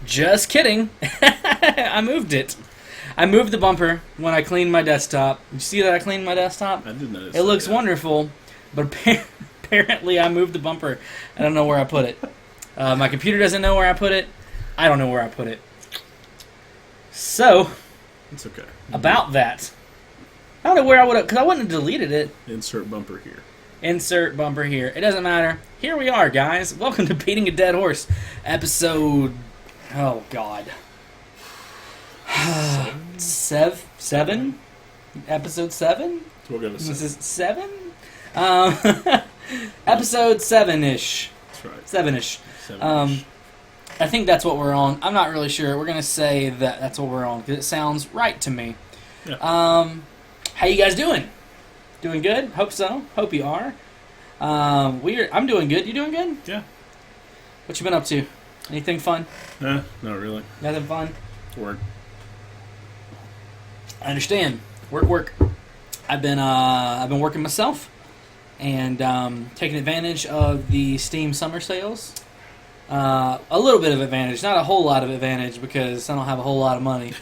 Just kidding. I moved it. I moved the bumper when I cleaned my desktop. Did you see that I cleaned my desktop? I did notice. It looks wonderful, but apparently I moved the bumper. I don't know where I put it. My computer doesn't know where I put it. I don't know where I put it. So, it's okay. About that, I don't know where I would have, because I wouldn't have deleted it. Insert bumper here. Insert bumper here. It doesn't matter. Here we are, guys. Welcome to Beating a Dead Horse, episode. Oh God. Seven? Episode 7? So we'll go to 7. This is 7? Episode 7-ish. That's right. 7-ish. 7-ish. I think that's what we're on. I'm not really sure. We're going to say that that's what we're on because it sounds right to me. Yeah. How you guys doing? Doing good? Hope so. Hope you are. I'm doing good. You doing good? Yeah. What you been up to? Anything fun? Not really. Nothing fun? Work. I understand. Work. I've been working myself and taking advantage of the Steam summer sales. A little bit of advantage, not a whole lot of advantage because I don't have a whole lot of money.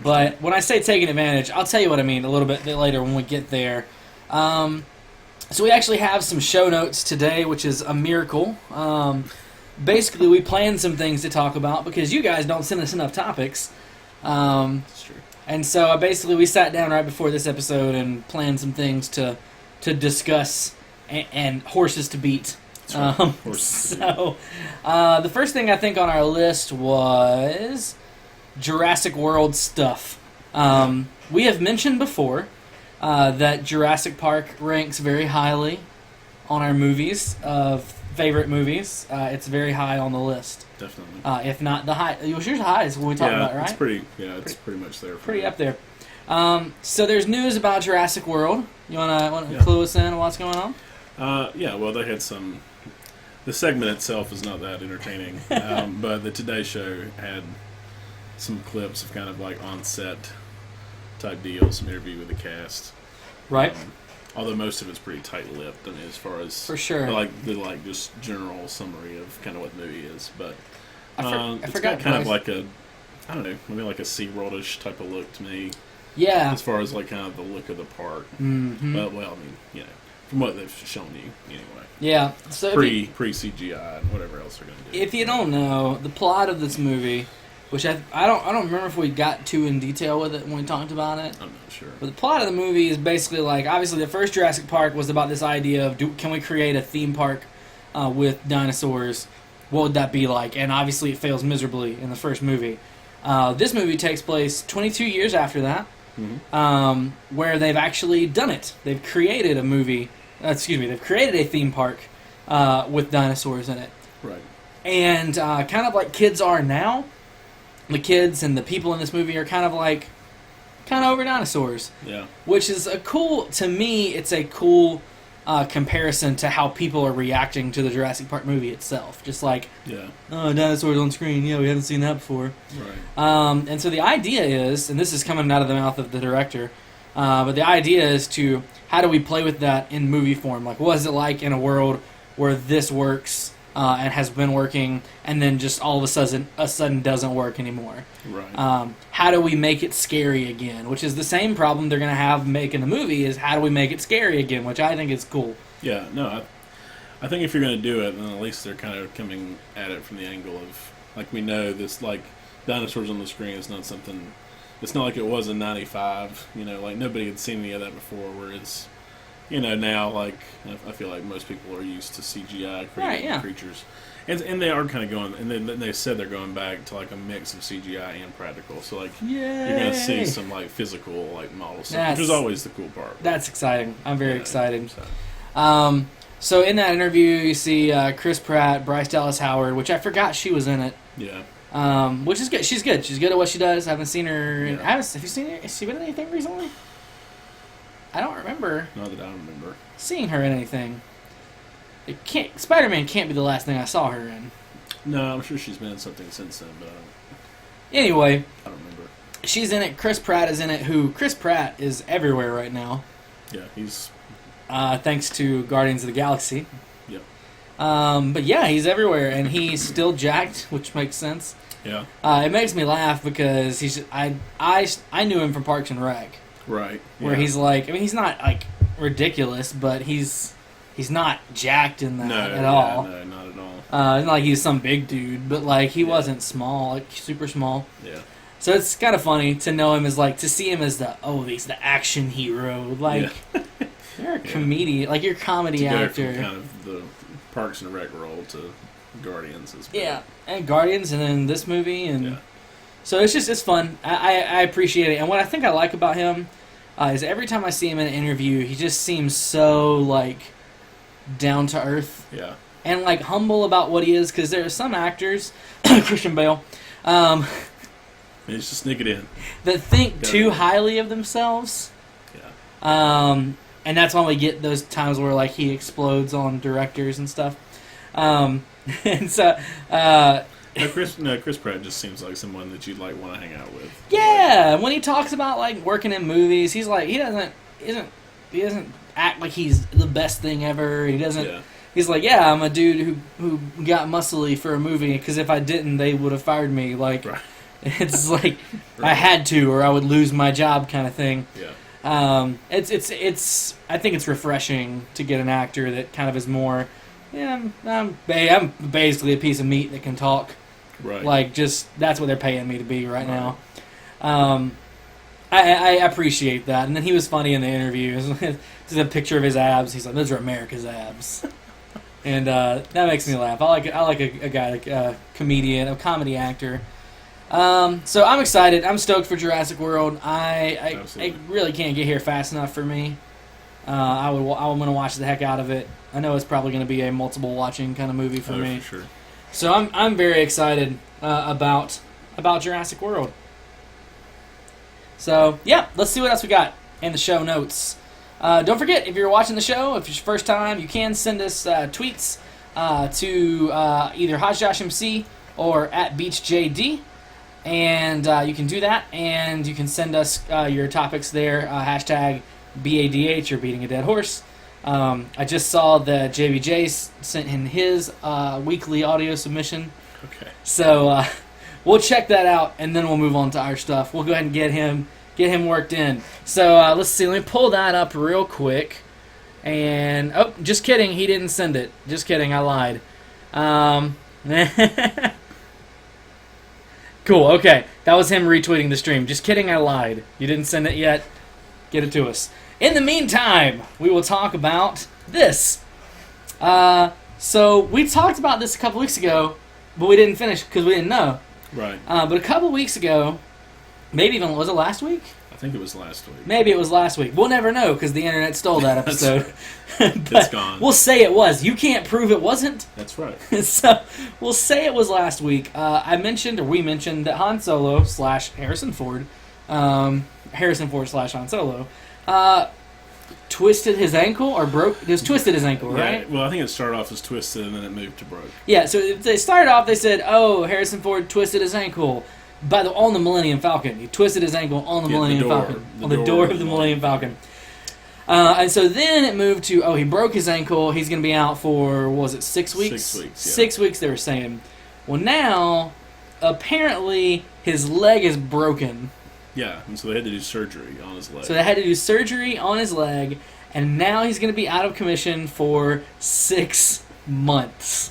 But when I say taking advantage, I'll tell you what I mean a little bit later when we get there. So we actually have some show notes today, which is a miracle. Basically, we planned some things to talk about because you guys don't send us enough topics. That's true. And so basically we sat down right before this episode and planned some things to discuss and horses to beat. Right. So the first thing I think on our list was Jurassic World stuff. We have mentioned before that Jurassic Park ranks very highly on our movies of favorite movies. It's very high on the list. Definitely. If not the high. Yours high is what we talked about, right? It's pretty much there. Pretty up there. So there's news about Jurassic World. You want to clue us in on what's going on? Well, they had some. The segment itself is not that entertaining, but the Today Show had some clips of kind of like on-set type deals, some interview with the cast. Right. Although most of it's pretty tight-lipped, I mean, as far as for sure, the just general summary of kind of what the movie is. But I it's forgot got kind of like a, I don't know, maybe like a SeaWorld-ish type of look to me. Yeah. As far as like kind of the look of the park. Mm-hmm. Well, I mean, from what they've shown you, anyway. Yeah. So pre CGI and whatever else they're going to do. If you don't know the plot of this movie, which I don't remember if we got too in detail with it when we talked about it. I'm not sure. But the plot of the movie is basically like, obviously the first Jurassic Park was about this idea of can we create a theme park with dinosaurs? What would that be like? And obviously it fails miserably in the first movie. This movie takes place 22 years after that, where they've actually done it. They've created a movie. They've created a theme park with dinosaurs in it. Right. And kind of like kids are now. The kids and the people in this movie are kind of over dinosaurs. Yeah. Which is to me, it's a cool comparison to how people are reacting to the Jurassic Park movie itself. Just like, oh, dinosaurs on screen. Yeah, we haven't seen that before. Right. And so the idea is, and this is coming out of the mouth of the director, but the idea is how do we play with that in movie form? Like, what is it like in a world where this works and has been working, and then just all of a sudden doesn't work anymore? Right. How do we make it scary again? Which is the same problem they're going to have making the movie, is how do we make it scary again, which I think is cool. Yeah, no, I think if you're going to do it, then at least they're kind of coming at it from the angle of, like, we know this, like, dinosaurs on the screen is not something, it's not like it was in 95, like, nobody had seen any of that before, whereas, now, like, I feel like most people are used to CGI creating creatures. And they are kind of going, and then they said they're going back to, like, a mix of CGI and practical. So, like, you're going to see some, like, physical, like, model stuff, which is always the cool part. That's exciting. I'm very excited. So in that interview, you see Chris Pratt, Bryce Dallas Howard, which I forgot she was in it. Yeah. Which is good. She's good. She's good at what she does. I haven't seen her. Yeah. Have you seen her? Has she been in anything recently? I don't remember. Not that I remember. Seeing her in anything. Spider-Man can't be the last thing I saw her in. No, I'm sure she's been in something since then, but Anyway. I don't remember. She's in it. Chris Pratt is in it, Chris Pratt is everywhere right now. Yeah, he's... thanks to Guardians of the Galaxy. Yep. But yeah, he's everywhere, and he's still jacked, which makes sense. Yeah. It makes me laugh because I knew him from Parks and Rec, Right. where yeah. he's like, I mean, he's not like ridiculous, but he's not jacked in that at all. No, not at all. It's not like he's some big dude, but like he Yeah. wasn't small, like super small. Yeah. So it's kind of funny to know him as like to see him as he's the action hero. Like you're a comedian, like you're a comedy To go actor. from kind of the Parks and Rec role to Guardians is Yeah, and Guardians, and then this movie, and Yeah. so it's fun. I appreciate it, and what I think I like about him is every time I see him in an interview, he just seems so like down to earth Yeah. and like humble about what he is. Because there are some actors, Christian Bale, Managed to sneak it in. that think Got too it. highly of themselves. Yeah. And that's why we get those times where like he explodes on directors and stuff. And so, Chris Pratt just seems like someone that you'd like want to hang out with. yeah, when he talks about like working in movies, he's like he doesn't act like he's the best thing ever. He doesn't. Yeah. He's like, yeah, I'm a dude who got muscly for a movie because if I didn't, they would have fired me. Like, Right. it's like I Right. had to, or I would lose my job, kind of thing. Yeah. It's. I think it's refreshing to get an actor that kind of is more. Yeah, I'm basically a piece of meat that can talk. Right. Like, just that's what they're paying me to be right now. I appreciate that. And then he was funny in the interview. There's a picture of his abs. He's like, "Those are America's abs," and that makes me laugh. I like a guy like a comedian, a comedy actor. So I'm excited. I'm stoked for Jurassic World. I Absolutely. really can't get here fast enough for me. I'm gonna watch the heck out of it. I know it's probably gonna be a multiple watching kind of movie for me. For sure. So I'm very excited about Jurassic World. So yeah, let's see what else we got in the show notes. Don't forget, if you're watching the show, if it's your first time, you can send us tweets to either HotJoshMC or at BeachJD. And you can do that, and you can send us your topics there, hashtag BADH or Beating a Dead Horse. I just saw that JBJ sent in his weekly audio submission. Okay. So we'll check that out, and then we'll move on to our stuff. We'll go ahead and get him worked in. So let's see. Let me pull that up real quick. And oh, just kidding. He didn't send it. Just kidding. I lied. Cool. Okay, that was him retweeting the stream. Just kidding. I lied. You didn't send it yet. Get it to us. In the meantime, we will talk about this. So we talked about this a couple weeks ago, but we didn't finish because we didn't know. Right. But a couple weeks ago, maybe even, was it last week? I think it was last week. Maybe it was last week. We'll never know because the internet stole that That's episode. But It's gone. we'll say it was. You can't prove it wasn't. That's right. So we'll say it was last week. We mentioned that Han Solo / Harrison Ford, Harrison Ford / Han Solo, twisted his ankle or broke. It was twisted his ankle, right? Yeah, well, I think it started off as twisted and then it moved to broke. Yeah. So they started off. They said, "Oh, Harrison Ford twisted his ankle." On the Millennium Falcon. He twisted his ankle on the Millennium Falcon. On the door of the Millennium Falcon. And so then it moved to, he broke his ankle. He's going to be out for, what was it, 6 weeks? 6 weeks, yeah. 6 weeks, they were saying. Well, now, apparently, his leg is broken. Yeah, and so they had to do surgery on his leg. So they had to do surgery on his leg, and now he's going to be out of commission for 6 months.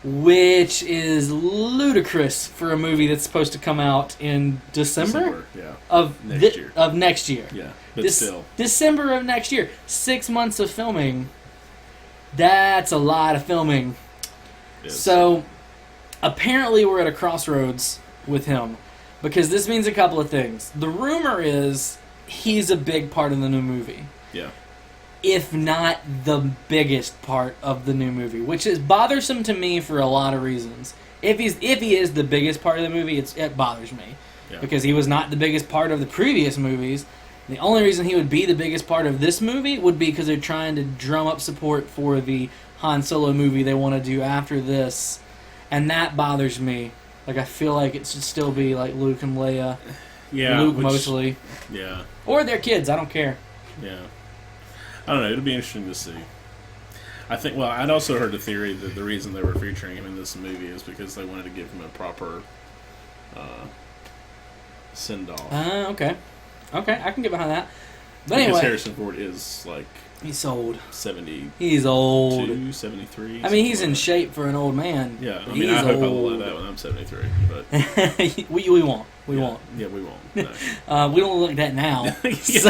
Which is ludicrous for a movie that's supposed to come out in December? Yeah. Of Next year. Of next year. Yeah, but still. December of next year. 6 months of filming. That's a lot of filming. Yes. So, apparently we're at a crossroads with him. Because this means a couple of things. The rumor is he's a big part of the new movie. Yeah. If not the biggest part of the new movie, which is bothersome to me for a lot of reasons. If he is the biggest part of the movie, it bothers me. Yeah. Because he was not the biggest part of the previous movies. The only reason he would be the biggest part of this movie would be because they're trying to drum up support for the Han Solo movie they want to do after this. And that bothers me. Like, I feel like it should still be like Luke and Leia. Yeah. Luke mostly. Yeah. Or their kids, I don't care. Yeah. I don't know. It'll be interesting to see. I think. Well, I'd also heard the theory that the reason they were featuring him in this movie is because they wanted to give him a proper send off. Okay, I can get behind that. But Because anyway, Harrison Ford is like he's old. 72, He's old. 73. I mean, he's something in like shape for an old man. that. Yeah, I but mean, I he's hope I old. will let that when I'm 73. But we won't. We won't. Yeah, we won't. No. We don't look like that now. Yeah. So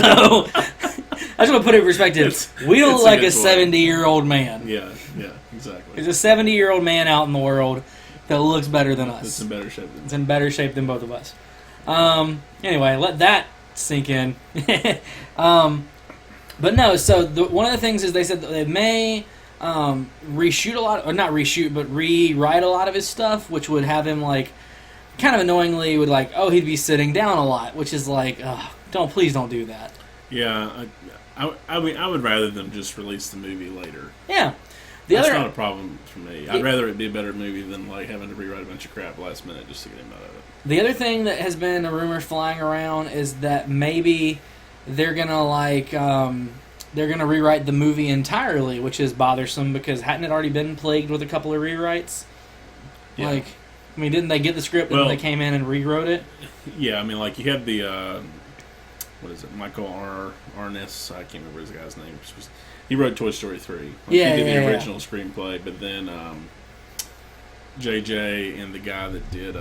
I just want to put it in perspective. We don't it's look like a a good point. 70-year-old man. Yeah, exactly. There's a 70-year-old man out in the world that looks better than us. It's in better shape than It's in better shape than both of us. Anyway, let that sink in. But no, so one of the things is they said that they may reshoot a lot, or not reshoot, but rewrite a lot of his stuff, which would have him like kind of annoyingly would like, oh, he'd be sitting down a lot, which is like, please don't do that. Yeah, I mean, I would rather them just release the movie later. Yeah. That's not a problem for me. I'd rather it be a better movie than like having to rewrite a bunch of crap last minute just to get him out of it. The other thing that has been a rumor flying around is that maybe they're gonna rewrite the movie entirely, which is bothersome because hadn't it already been plagued with a couple of rewrites? Yeah. Like, I mean, didn't they get the script and they came in and rewrote it? Yeah, I mean, like you had the what is it, Michael Arness? I can't remember his guy's name. He wrote Toy Story 3. Like, he did the original screenplay, but then JJ and the guy that did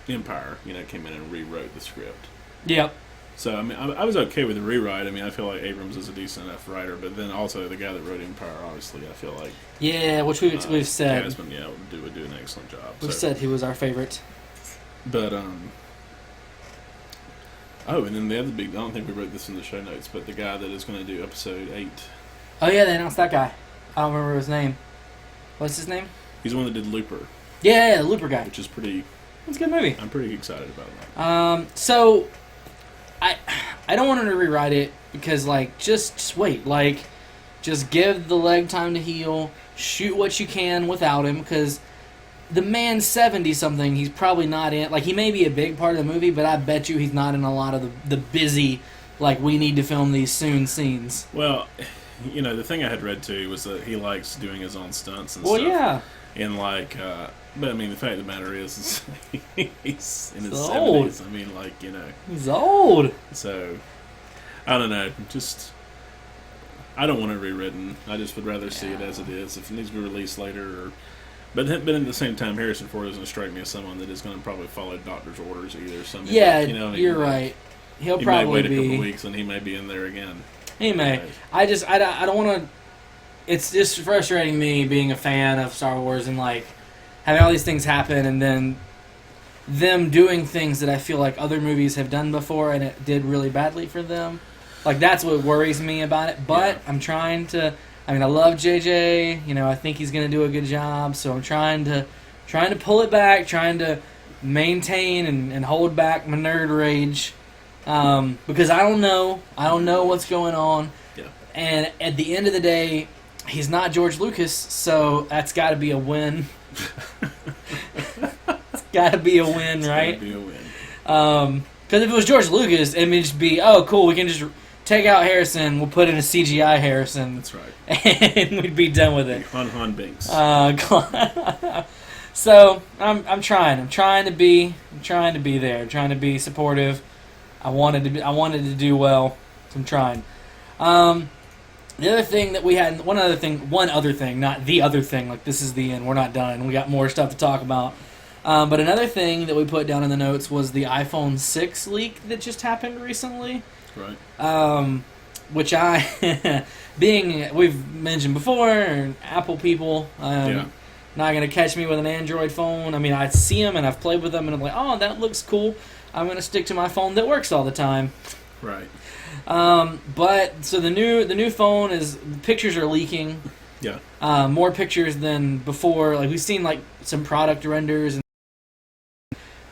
Empire, came in and rewrote the script. Yep. So, I mean, I was okay with the rewrite. I mean, I feel like Abrams is a decent enough writer, but then also the guy that wrote Empire, obviously, I feel like... Yeah, which we've said. Jasmine, would do an excellent job. We've said he was our favorite. But, oh, and then the other big... I don't think we wrote this in the show notes, but the guy that is going to do Episode 8... Oh, yeah, they announced that guy. I don't remember his name. What's his name? He's the one that did Looper. Yeah, the Looper guy. Which is pretty... It's a good movie. I'm pretty excited about that. So... I don't want him to rewrite it because, like, just wait. Like, just give the leg time to heal. Shoot what you can without him because the man's 70-something. He's probably not in... Like, he may be a big part of the movie, but I bet you he's not in a lot of the busy, like, we need to film these soon scenes. Well, the thing I had read, too, was that he likes doing his own stunts and stuff. Well, yeah. And, like... but, I mean, the fact of the matter is he's in his 70s. Old. I mean, like, He's old. So, I don't know. Just, I don't want it rewritten. I just would rather see it as it is. If it needs to be released later. But at the same time, Harrison Ford doesn't strike me as someone that is going to probably follow doctor's orders either. So, I mean, yeah, you're right. He may wait a couple weeks and he may be in there again. He may. I don't want to... It's just frustrating me being a fan of Star Wars and, like, having all these things happen and then them doing things that I feel like other movies have done before and it did really badly for them. Like, that's what worries me about it. But I'm trying to... I mean, I love JJ. I think he's going to do a good job. So I'm trying to pull it back, trying to maintain and hold back my nerd rage. Because I don't know. I don't know what's going on. Yeah. And at the end of the day, he's not George Lucas, so that's got to be a win. It's got to be a win, right? It's got to be a win. Because if it was George Lucas, it would just be, oh, cool, we can just take out Harrison, we'll put in a CGI Harrison. That's right. And we'd be done with it. Han Binks. So I'm trying to be there, trying to be supportive. I wanted to do well, so I'm trying. The other thing that we had, one other thing, not the other thing, like this is the end, we're not done, we got more stuff to talk about. But another thing that we put down in the notes was the iPhone 6 leak that just happened recently. Right. Which we've mentioned before, Apple people, not going to catch me with an Android phone. I mean, I see them and I've played with them and I'm like, oh, that looks cool. I'm going to stick to my phone that works all the time. Right. But so the new phone is, pictures are leaking. Yeah. More pictures than before. Like we've seen like some product renders and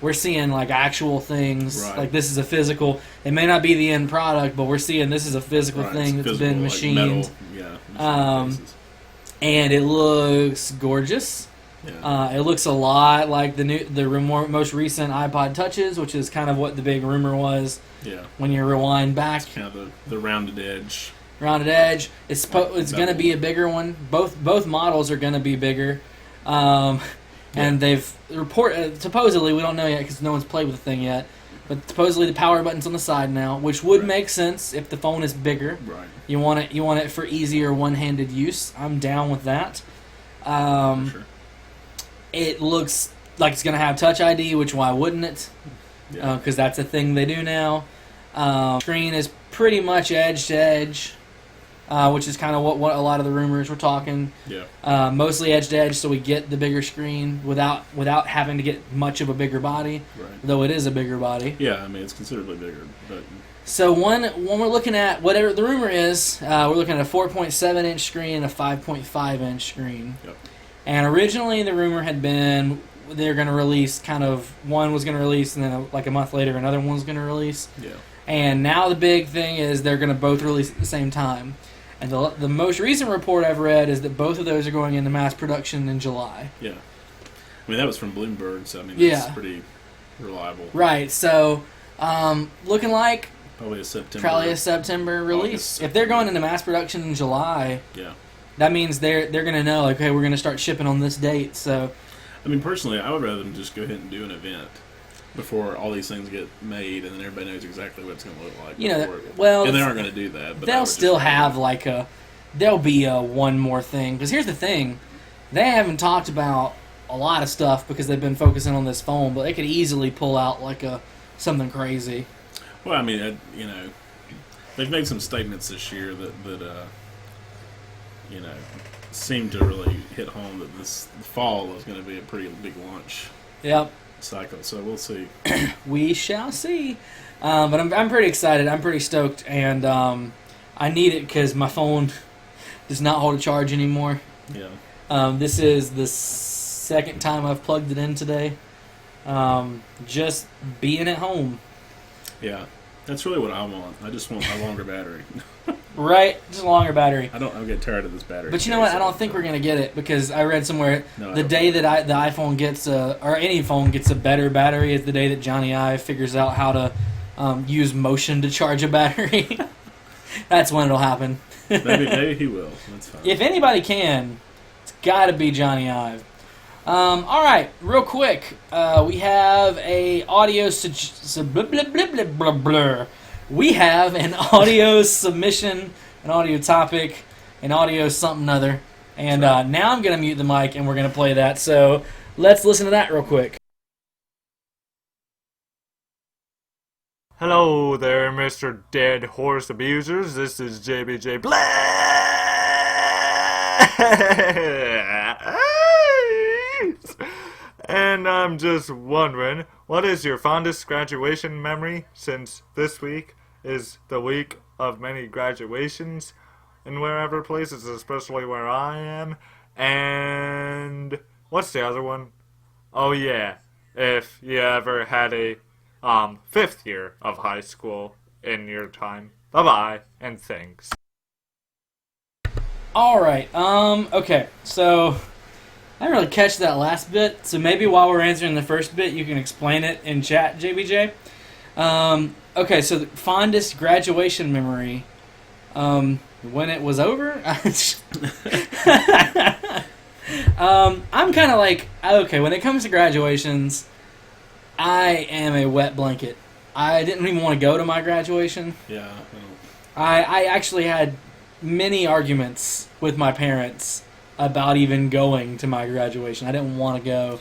we're seeing like actual things. Right. Like this is a physical. It may not be the end product, but we're seeing this is a physical thing that's been machined. Metal, and it looks gorgeous. Yeah. It looks a lot like the most recent iPod Touches, which is kind of what the big rumor was. Yeah. When you rewind back, It's kind of the rounded edge. rounded edge. It's going to be a bigger one. Both models are going to be bigger. And they've supposedly, we don't know yet because no one's played with the thing yet, but supposedly the power button's on the side now, which would make sense if the phone is bigger. Right. You want it for easier one-handed use. I'm down with that. Sure. It looks like it's going to have Touch ID, which why wouldn't it? Because that's a thing they do now. Screen is pretty much edge to edge, which is kind of what a lot of the rumors were talking. Yeah. Mostly edge to edge, so we get the bigger screen without having to get much of a bigger body. Right. Though it is a bigger body. Yeah, I mean it's considerably bigger, but. So when we're looking at whatever the rumor is, we're looking at a 4.7 inch screen and a 5.5 inch screen. Yep. And originally the rumor had been they're going to release one was going to release and then like a month later another one was going to release. Yeah. And now the big thing is they're going to both release at the same time. And the most recent report I've read is that both of those are going into mass production in July. Yeah. I mean that was from Bloomberg, so I mean that's pretty reliable. Right. So looking like probably a September release. August, if they're going into mass production in July, that means they're going to know, like, okay, we're going to start shipping on this date. So, I mean, personally, I would rather them just go ahead and do an event before all these things get made, and then everybody knows exactly what it's going to look like. And they aren't going to do that. But they'll still have there'll be a one more thing. Because here's the thing, they haven't talked about a lot of stuff because they've been focusing on this phone, but they could easily pull out something crazy. Well, I mean, they've made some statements this year that seem to really hit home that this fall is going to be a pretty big launch cycle. So we'll see. We shall see. But I'm pretty excited. I'm pretty stoked, and I need it because my phone does not hold a charge anymore. Yeah. This is the second time I've plugged it in today. Just being at home. Yeah, that's really what I want. I just want a longer battery. Right, just a longer battery. I get tired of this battery. But you know what? I don't think we're gonna get it because I read somewhere the day that the iPhone gets or any phone gets a better battery is the day that Johnny Ive figures out how to use motion to charge a battery. That's when it'll happen. maybe he will. That's fine. If anybody can, it's got to be Johnny Ive. All right, real quick, we have a audio we have an audio submission, an audio topic, an audio something other, and now I'm gonna mute the mic and we're gonna play that. So let's listen to that real quick. Hello there, Mr. Dead Horse Abusers. This is JBJ and I'm just wondering, what is your fondest graduation memory, since this week is the week of many graduations in wherever places, especially where I am. And what's the other one? Oh yeah, if you ever had a 5th year of high school in your time. Bye-bye, and thanks. Alright, okay, so I didn't really catch that last bit, so maybe while we're answering the first bit, you can explain it in chat, JBJ. Okay, so the fondest graduation memory, when it was over? I'm kind of like, okay, when it comes to graduations, I am a wet blanket. I didn't even want to go to my graduation. Yeah. I actually had many arguments with my parents about even going to my graduation. I didn't want to go.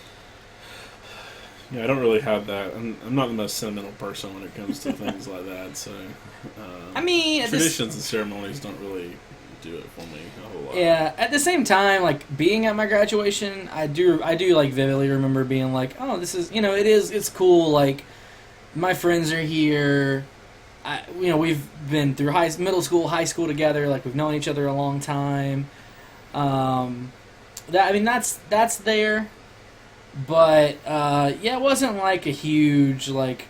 Yeah, I don't really have that. I'm not the most sentimental person when it comes to things like that. So, I mean, traditions and ceremonies don't really do it for me a whole lot. Yeah, at the same time, like being at my graduation, I do like vividly remember being like, oh, this is, it's cool. Like my friends are here. We've been through middle school, high school together. Like we've known each other a long time. That's there. But it wasn't like a huge like,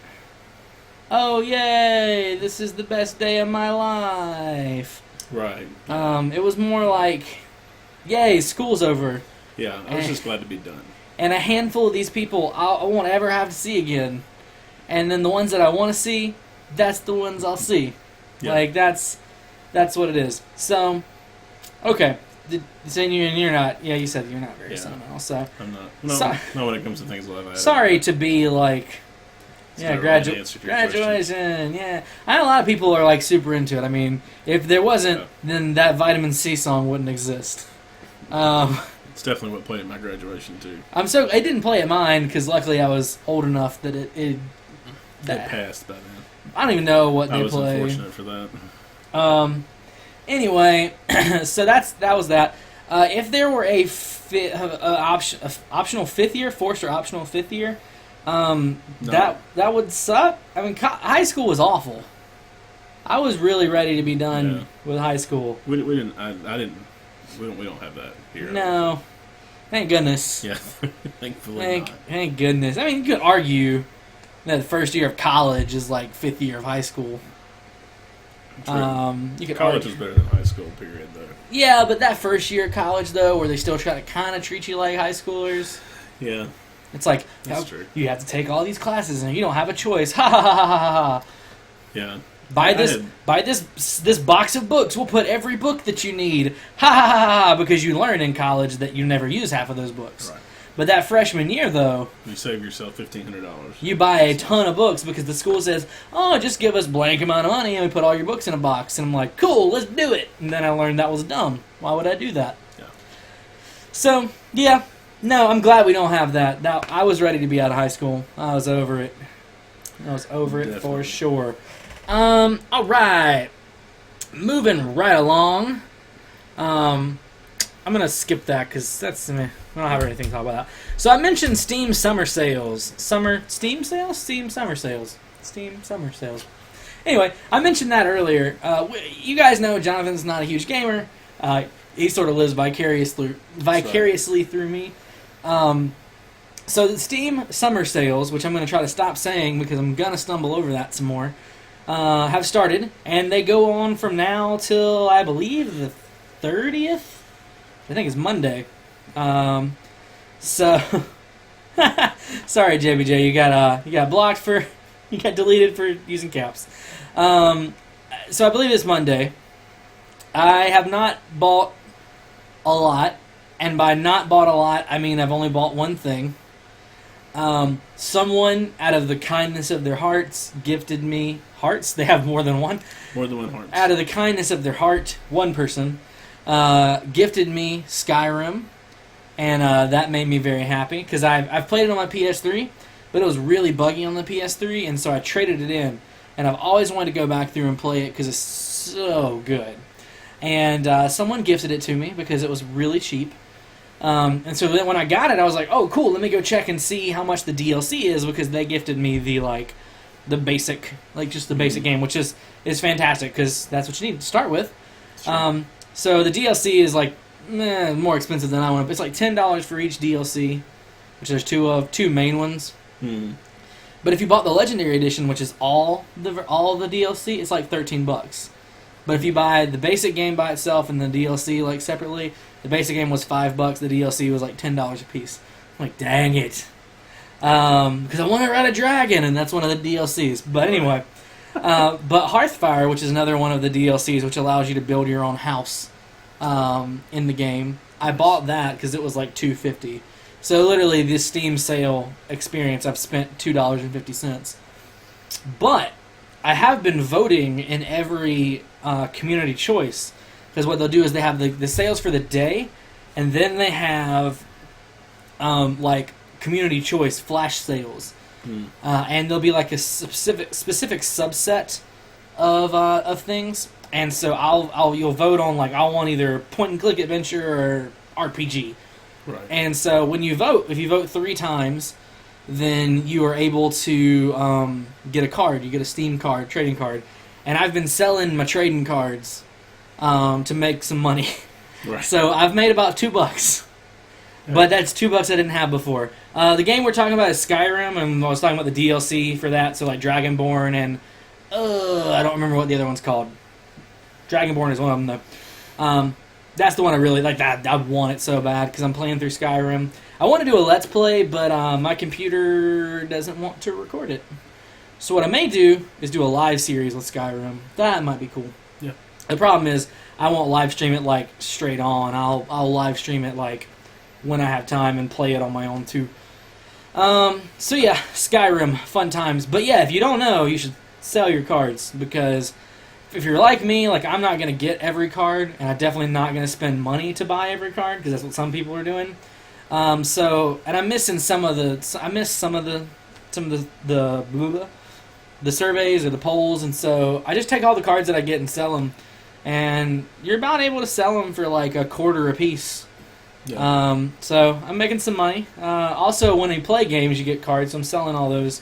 oh yay, this is the best day of my life. Right. It was more like, yay, school's over. Yeah, I was just glad to be done. And a handful of these people I won't ever have to see again. And then the ones that I want to see, that's the ones I'll see. Yeah. Like, that's That's what it is. So, okay. Saying you're not. Yeah, you said you're not very sentimental. So I'm not. No, not when it comes to things like that. sorry to be like. Yeah, not really an answer to your graduation. Yeah, I know a lot of people are like super into it. I mean, if there wasn't, then that Vitamin C song wouldn't exist. It's definitely what played at my graduation too. It didn't play at mine because luckily I was old enough that it passed by then. I don't even know what I they was play. unfortunate for that. Anyway, so that was that. If there were a optional fifth year, forced or optional fifth year, No. that would suck. I mean, high school was awful. I was really ready to be done with high school. We didn't. I didn't. We don't have that here. No, thank goodness. Yeah, thankfully not. Thank goodness. I mean, you could argue that the first year of college is like fifth year of high school. True. You could College argue. was better than high school. Period, though. Yeah, but that first year of college though, where they still try to kind of treat you like high schoolers. Yeah. It's like That's true. you have to take all these classes and you don't have a choice. Ha ha ha ha ha ha. Yeah. Buy this box of books. We'll put every book that you need. Ha ha ha ha ha. Because you learn in college that you never use half of those books. Right. But that freshman year, though, You save yourself $1,500. you buy a ton of books because the school says, "Oh, just give us blank amount of money and we put all your books in a box." And I'm like, "Cool, let's do it." And then I learned that was dumb. Why would I do that? Yeah. So yeah, no, I'm glad we don't have that. Now I was ready to be out of high school. I was over it. I was over it for Definitely. sure. All right, moving right along. I'm gonna skip that because that's we don't have anything to talk about that. So I mentioned Steam summer sales, Steam summer sales. Anyway, I mentioned that earlier. You guys know Jonathan's not a huge gamer. He sort of lives vicariously through me. So the Steam summer sales, which I'm going to try to stop saying because I'm going to stumble over that some more, have started, and they go on from now till I believe the 30th. I think it's Monday. So sorry, JBJ, you got blocked for, you got deleted for using caps. So I believe it's Monday. I have not bought a lot, and by not bought a lot, I mean I've only bought one thing. Someone, out of the kindness of their hearts, gifted me hearts. They have more than one. More than one heart. Out of the kindness of their heart, one person gifted me Skyrim, and that made me very happy because I've played it on my PS3, but it was really buggy on the PS3, and so I traded it in, and I've always wanted to go back through and play it because it's so good. And someone gifted it to me because it was really cheap. And so then when I got it, I was like, oh, cool, let me go check and see how much the DLC is because they gifted me the basic, just the basic game, which is fantastic because that's what you need to start with. Sure. So the DLC is more expensive than I want. It's like $10 for each DLC, which there's two main ones. Hmm. But if you bought the Legendary Edition, which is all the DLC, it's like $13. But if you buy the basic game by itself and the DLC separately, the basic game was $5. The DLC was like $10 a piece. I'm like, dang it, because I want to ride a dragon, and that's one of the DLCs. But anyway, but Hearthfire, which is another one of the DLCs, which allows you to build your own house in the game, I bought that because it was like $2.50. So literally, this Steam sale experience, I've spent $2.50. But I have been voting in every community choice, because what they'll do is they have the sales for the day, and then they have community choice flash sales, and there'll be like a specific subset of things, and so you'll vote on I want either point and click adventure or RPG. Right. And so when you vote, if you vote 3 times, then you are able to get a card. You get a Steam card, trading card. And I've been selling my trading cards to make some money. Right. So I've made about $2. But that's $2 I didn't have before. The game we're talking about is Skyrim, and I was talking about the DLC for that, so Dragonborn and I don't remember what the other one's called. Dragonborn is one of them, though. That's the one I really like. I want it so bad because I'm playing through Skyrim. I want to do a Let's Play, but my computer doesn't want to record it. So what I may do is do a live series with Skyrim. That might be cool. Yeah. The problem is I won't live stream it like straight on. I'll live stream it like when I have time and play it on my own too. So yeah, Skyrim, fun times. But yeah, if you don't know, you should sell your cards, because if you're like me, like I'm not gonna get every card, and I'm definitely not gonna spend money to buy every card, because that's what some people are doing. And I'm missing some of the surveys or the polls, and so I just take all the cards that I get and sell them, and you're about able to sell them for like a quarter a piece. Yeah. So I'm making some money. Also, when you play games, you get cards, so I'm selling all those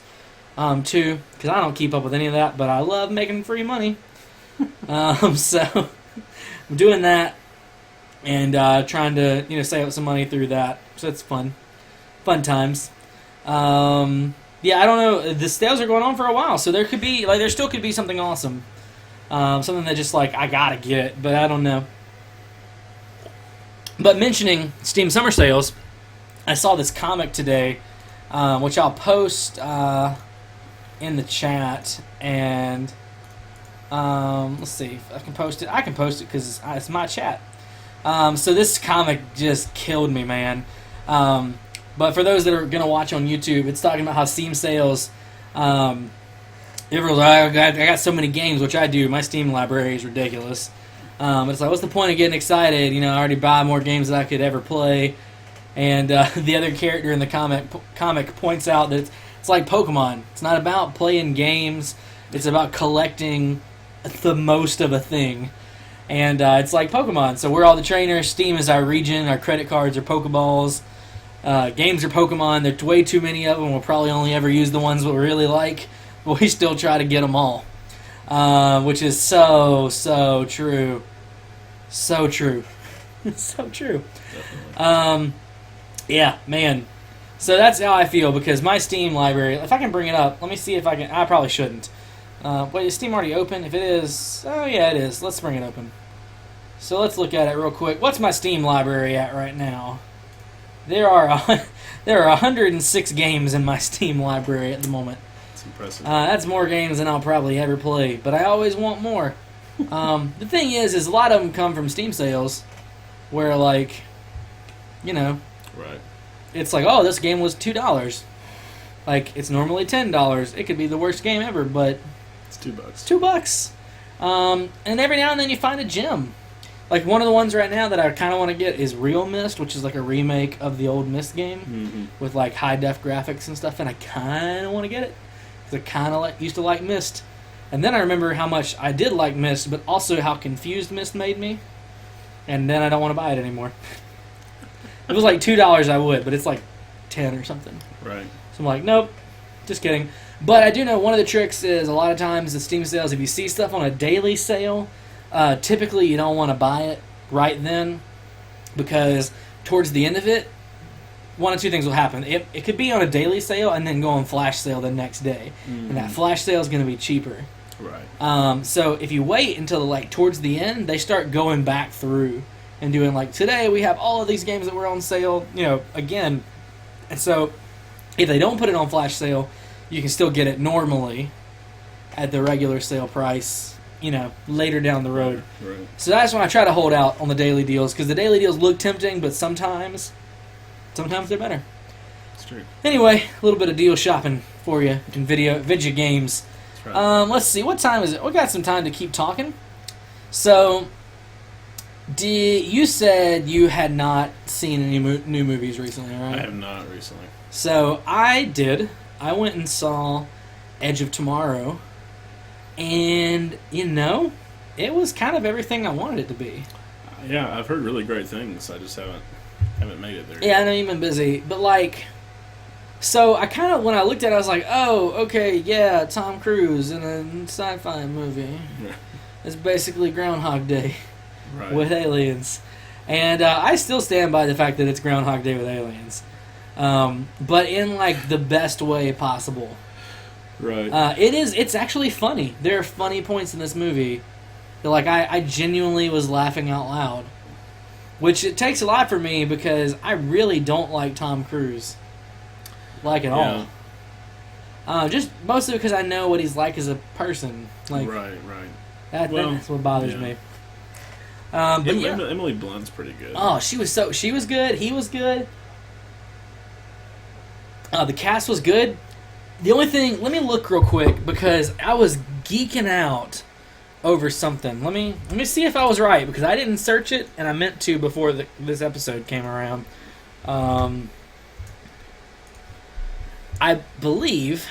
too, because I don't keep up with any of that, but I love making free money. So I'm doing that and trying to save up some money through that. So it's fun times. Yeah, I don't know. The sales are going on for a while, so there still could be something awesome, something that just like I gotta get, but I don't know. But mentioning Steam Summer Sales, I saw this comic today, which I'll post in the chat, and let's see if I can post it. I can post it because it's my chat. So this comic just killed me, man. But for those that are going to watch on YouTube, it's talking about how Steam sales, everyone's like, I got so many games, which I do. My Steam library is ridiculous. But it's like, what's the point of getting excited? I already buy more games than I could ever play. And the other character in the comic points out that it's like Pokemon. It's not about playing games. It's about collecting the most of a thing. And it's like Pokemon. So we're all the trainers. Steam is our region. Our credit cards are Pokeballs. Games are Pokemon. There's way too many of them. We'll probably only ever use the ones we really like. But we still try to get them all. Which is so true. So true. So true. Yeah, man. So that's how I feel, because my Steam library, if I can bring it up, let me see if I can. I probably shouldn't. Wait, is Steam already open? If it is, oh yeah, it is. Let's bring it open. So let's look at it real quick. What's my Steam library at right now? There are 106 games in my Steam library at the moment. That's impressive. That's more games than I'll probably ever play, but I always want more. The thing is a lot of them come from Steam sales, where Right. it's like, oh, this game was $2. Like, it's normally $10. It could be the worst game ever, but It's $2. it's $2. And every now and then you find a gem. Like, one of the ones right now that I kind of want to get is Real Mist, which is like a remake of the old Mist game, Mm-hmm. with like high-def graphics and stuff, and I kind of want to get it, because I kind of used to like Mist. And then I remember how much I did like Mist, but also how confused Mist made me, and then I don't want to buy it anymore. If it was like $2, I would, but it's like 10 or something. Right. So I'm like, nope, just kidding. But I do know one of the tricks is a lot of times the Steam sales, if you see stuff on a daily sale, typically you don't want to buy it right then, because towards the end of it, one of two things will happen. It could be on a daily sale and then go on flash sale the next day. Mm-hmm. And that flash sale is going to be cheaper. Right. So if you wait until like towards the end, they start going back through and doing like, today we have all of these games that were on sale, again. And so if they don't put it on flash sale, you can still get it normally at the regular sale price, later down the road. Right. So that's when I try to hold out on the daily deals, because the daily deals look tempting, but sometimes they're better. It's true. Anyway, a little bit of deal shopping for you in video games. That's right. Let's see, what time is it? We got some time to keep talking. So, you said you had not seen any new movies recently, right? I have not recently. So I did. I went and saw Edge of Tomorrow, and it was kind of everything I wanted it to be. Yeah, I've heard really great things. I just haven't made it there. Yeah, I know you've been busy, but so I kind of, when I looked at it, I was like, oh, okay, yeah, Tom Cruise in a sci-fi movie. Yeah. It's basically Groundhog Day Right. with aliens. And I still stand by the fact that it's Groundhog Day with aliens. But in, the best way possible. Right. It's actually funny. There are funny points in this movie that, I genuinely was laughing out loud. Which it takes a lot for me, because I really don't like Tom Cruise. At all. Just mostly because I know what he's like as a person. Right. That's what bothers yeah. me. But yeah. Emily Blunt's pretty good. Oh, she was good. He was good. The cast was good. The only thing, let me look real quick because I was geeking out over something. Let me see if I was right because I didn't search it and I meant to before this episode came around. I believe,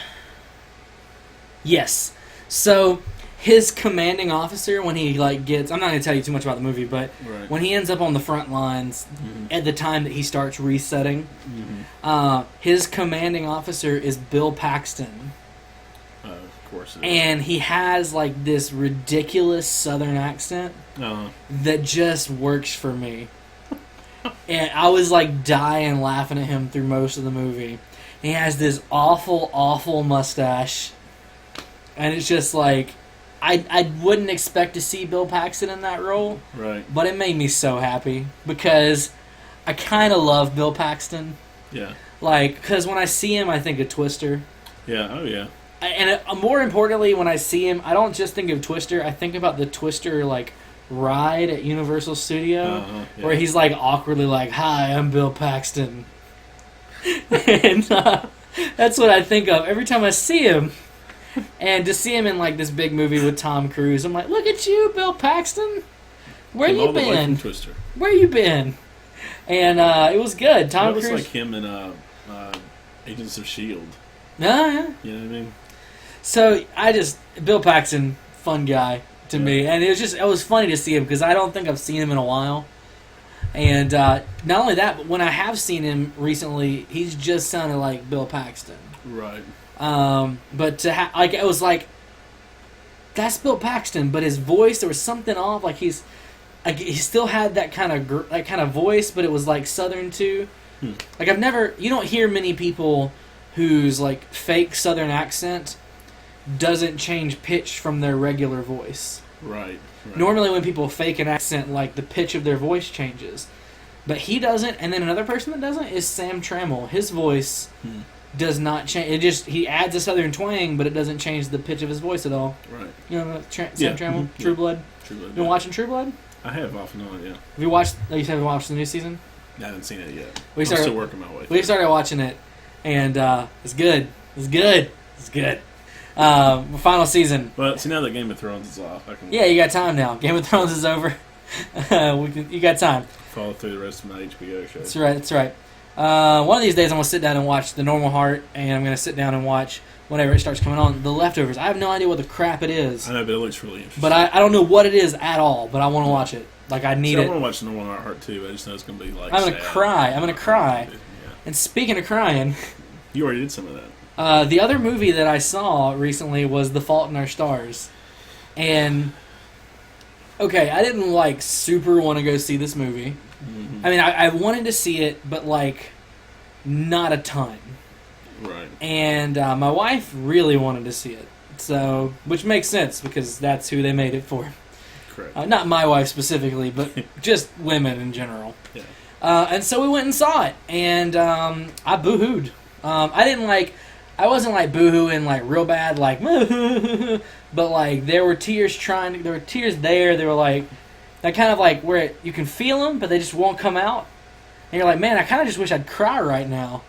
yes. So his commanding officer, when he gets, I'm not going to tell you too much about the movie, but Right. when he ends up on the front lines at the time that he starts resetting, his commanding officer is Bill Paxton. Of course it is. And he has this ridiculous Southern accent that just works for me. And I was dying laughing at him through most of the movie. He has this awful, awful mustache. And it's just I wouldn't expect to see Bill Paxton in that role. Right. But it made me so happy because I kind of love Bill Paxton. Yeah. Because when I see him, I think of Twister. Yeah. Oh, yeah. And more importantly, when I see him, I don't just think of Twister. I think about the Twister ride at Universal Studio, Yeah. where he's awkwardly "Hi, I'm Bill Paxton," and that's what I think of every time I see him. And to see him in this big movie with Tom Cruise, I'm like, "Look at you, Bill Paxton. Where Came you all the way from been? Twister. Where you been?" And it was good. Tom That was Cruise. like him in Agents of S.H.I.E.L.D. Yeah. You know what I mean? So Bill Paxton, fun guy to me, and it was funny to see him because I don't think I've seen him in a while. And not only that, but when I have seen him recently, he's just sounded like Bill Paxton. Right. But to it was that's Bill Paxton, but his voice, there was something off. He still had that kind of voice, but it was Southern too. You don't hear many people whose fake Southern accent doesn't change pitch from their regular voice. Right. Normally when people fake an accent, the pitch of their voice changes. But he doesn't, and then another person that doesn't is Sam Trammell. His voice does not change. He adds a Southern twang, but it doesn't change the pitch of his voice at all. Right. You know Sam Trammell? True Blood? True Blood. You been watching True Blood? I have off and on, yeah. Have you watched, you haven't watched the new season? I haven't seen it yet. We I'm still working my way through. We started watching it, and it's good. It's good. It's good. Final season. Well, see, now that Game of Thrones is off, I can Yeah, you got time now. Game of Thrones is over. You got time. follow through the rest of my HBO show. That's right. That's right. One of these days, I'm gonna sit down and watch The Normal Heart, and I'm gonna sit down and watch whenever it starts coming on, The Leftovers. I have no idea what the crap it is, I know, but it looks really interesting. but I don't know what it is at all. But I want to watch it. I need I it. want to watch The Normal Heart too, but I just know it's going to be I'm gonna sad. cry. I'm gonna cry. Yeah. And speaking of crying, You already did some of that. the other movie that I saw recently was The Fault in Our Stars, and okay, I didn't super want to go see this movie. Mm-hmm. I mean, I wanted to see it, but not a ton. Right. And my wife really wanted to see it, so which makes sense because that's who they made it for. Correct. Not my wife specifically, but just women in general. Yeah. And so we went and saw it, and I boo-hooed. I wasn't boo-hooing real bad, but there were tears there were tears there. They were that kind of where you can feel them, but they just won't come out. And you're man, I kind of just wish I'd cry right now.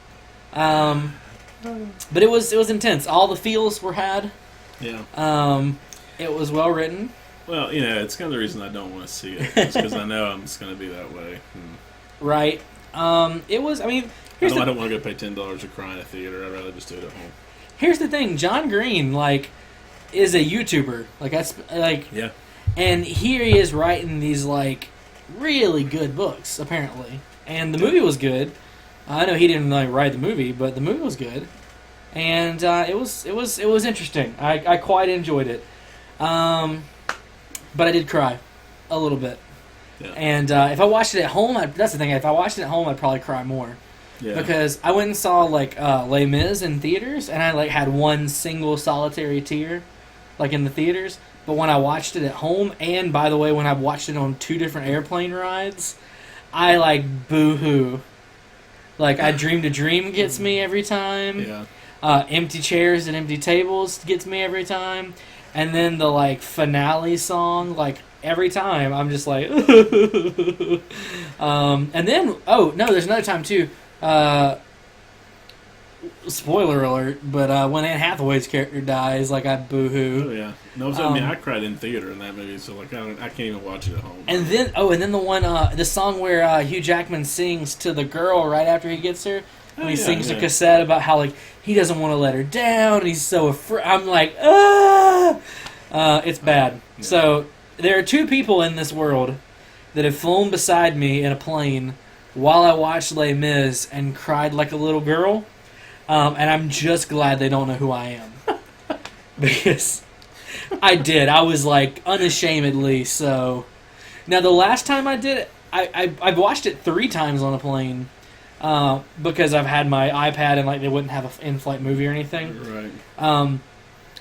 But it was intense. All the feels were had. Yeah. It was well written. Well, it's kind of the reason I don't want to see it, because I know I'm just going to be that way. Right. It was. I mean, I don't want to go pay $10 to cry in a theater. I'd rather just do it at home. Here's the thing. John Green is a YouTuber. Yeah. And here he is writing these really good books apparently, and the movie was good. I know he didn't write the movie, but the movie was good, and it was interesting. I quite enjoyed it, but I did cry a little bit. Yeah. And if I watched it at home, that's the thing. If I watched it at home, I'd probably cry more. Yeah. Because I went and saw Les Mis in theaters, and I had one single solitary tear, in the theaters. But when I watched it at home, and by the way, when I watched it on 2 different airplane rides, I boo-hoo. I Dreamed a Dream gets me every time. Yeah. Empty Chairs and Empty Tables gets me every time. And then the finale song, every time I'm just like, and then there's another time too. Spoiler alert, but when Anne Hathaway's character dies, like I Oh boo-hoo. yeah, no. So, I mean, I cried in theater in that movie, so like I can't even watch it at home. And then the one, the song where Hugh Jackman sings to the girl right after he gets her, and he sings to Cassette about how like he doesn't want to let her down, and he's so afraid. I'm like, it's bad. Yeah. So there are two people in this world that have flown beside me in a plane while I watched Les Mis and cried like a little girl. And I'm just glad they don't know who I am. Because I did. I was like unashamedly so. Now the last time I did it, I've watched it 3 times on a plane because I've had my iPad and like they wouldn't have an in-flight movie or anything. Right.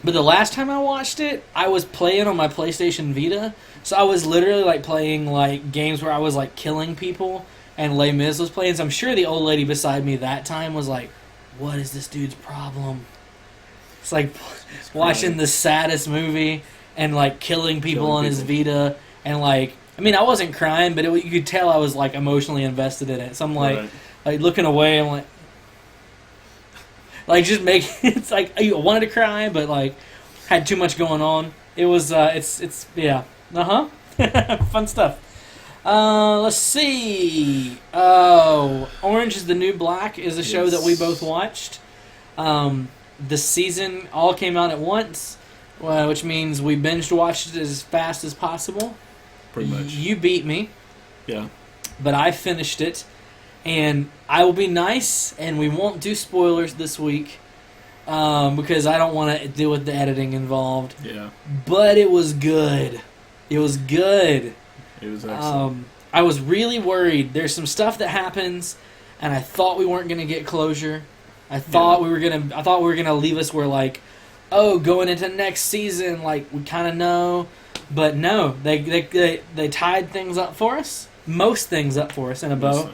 But the last time I watched it, I was playing on my PlayStation Vita. So I was literally like playing like games where I was like killing people and Les Mis was playing. So I'm sure the old lady beside me that time was like, what is this dude's problem? It's like watching the saddest movie and like killing people on his Vita and like I mean I wasn't crying but you could tell I was like emotionally invested in it. So I'm like like looking away. I'm like just making it's like I wanted to cry but like had too much going on. It was it's yeah fun stuff. Let's see. Oh, Orange is the New Black is a show that we both watched. The season all came out at once, which means we binged watched it as fast as possible. Pretty much. You beat me. Yeah. But I finished it, and I will be nice, and we won't do spoilers this week because I don't want to deal with the editing involved. Yeah. But it was good. It was good. It was excellent. I was really worried. There's some stuff that happens, and I thought we weren't going to get closure. I thought we were gonna leave us where like, oh, going into next season, like we kind of know, but no, they tied things up for us, most things up for us in a bow.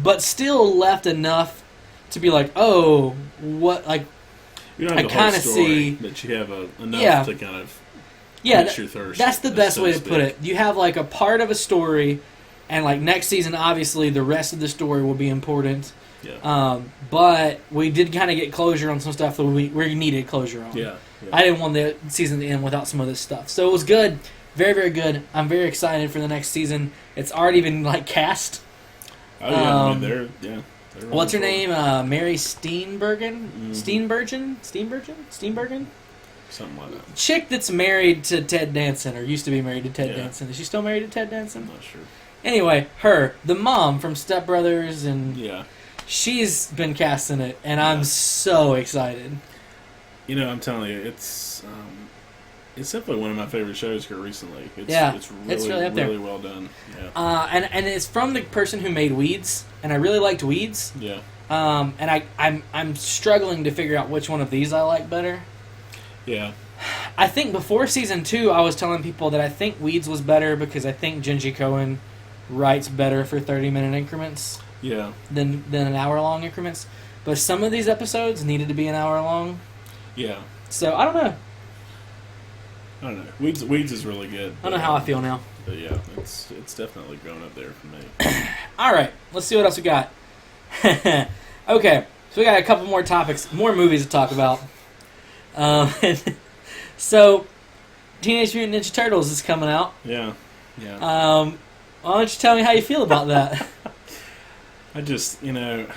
But still left enough to be like, oh, what like. You don't have I kind of see, but you have enough to kind of. Your thirst, that's the best so way to put it. You have like a part of a story, and like next season, obviously, the rest of the story will be important. Yeah. But we did kind of get closure on some stuff that we needed closure on. Yeah. I didn't want the season to end without some of this stuff, so it was good, very very good. I'm very excited for the next season. It's already been like cast. Oh yeah, I mean, they're what's her name? Mary Steenburgen. Steenburgen. Something like that. Chick that's married to Ted Danson, or used to be married to Ted Danson. Is she still married to Ted Danson? I'm not sure. Anyway, her, the mom from Step Brothers, and yeah, she's been cast in it, and I'm so excited. You know, I'm telling you, it's definitely one of my favorite shows here recently. It's really up there. Really well done. Yeah. And it's from the person who made Weeds, and I really liked Weeds. Yeah. And I'm struggling to figure out which one of these I like better. Yeah. I think before season 2, I was telling people that I think Weeds was better because I think Genji Cohen writes better for 30-minute increments. Yeah. Than an hour-long increments. But some of these episodes needed to be an hour long. Yeah. So I don't know. Weeds is really good. I don't know how I feel now. But yeah, it's definitely grown up there for me. All right, let's see what else we got. Okay, so we got a couple more topics, more movies to talk about. So, Teenage Mutant Ninja Turtles is coming out. Yeah. Why don't you tell me how you feel about that? I just, with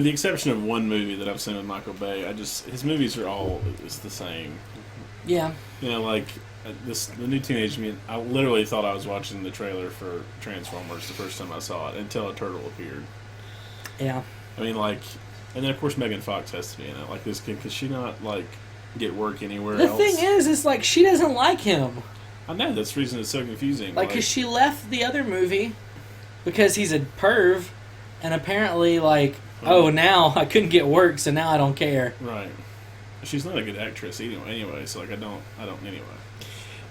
the exception of one movie that I've seen with Michael Bay, his movies are all the same. Yeah. The new Teenage Mutant, I literally thought I was watching the trailer for Transformers the first time I saw it until a turtle appeared. Yeah. I mean, like, and then of course Megan Fox has to be in it. Like, this kid, could she not, like, get work anywhere else? The thing is, it's like she doesn't like him. I know, that's the reason it's so confusing. Like, because she left the other movie because he's a perv, and apparently, like, now I couldn't get work, so now I don't care. Right. She's not a good actress anyway, so, like, I don't anyway.